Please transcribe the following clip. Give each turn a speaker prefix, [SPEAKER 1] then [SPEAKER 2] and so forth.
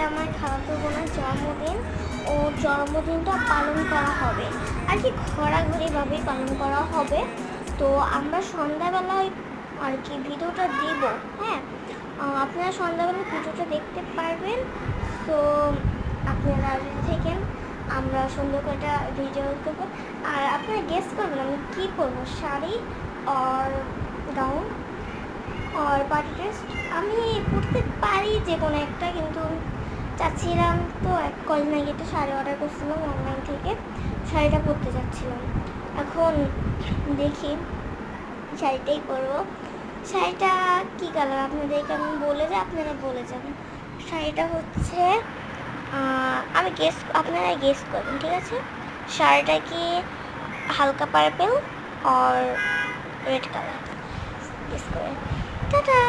[SPEAKER 1] আমার খালাতো বোনের জন্মদিন। ও জন্মদিনটা পালন করা হবে আর কি, ঘোরাঘুরিভাবেই পালন করা হবে। তো আমরা সন্ধ্যাবেলায় আর কি ভিডিওটা দিব। হ্যাঁ, আপনারা সন্ধ্যাবেলা ভিডিওটা দেখতে পারবেন। তো আপনারা যদি থাকেন, আমরা সুন্দর করে একটা ভিডিও করবো। আর আপনারা গেস করবেন আমি কী করবো, শাড়ি আর গাউন আর পার্টি ড্রেস। আমি পড়তে পারি যে কোনো একটা, কিন্তু চাচ্ছিলাম তো কদিন আগে একটা শাড়ি অর্ডার করছিলাম অনলাইন থেকে, শাড়িটা পরতে চাচ্ছিলাম। এখন দেখি শাড়িটাই পরবো। শাড়িটা কী কালার আপনাদেরকে আমি বলে যাই, আপনারা বলে যাবেন। শাড়িটা হচ্ছে আপনারা গেস করবেন, ঠিক আছে? শাড়িটা কি হালকা পার্পেল আর রেড কালার, গেস করেন। টাটা।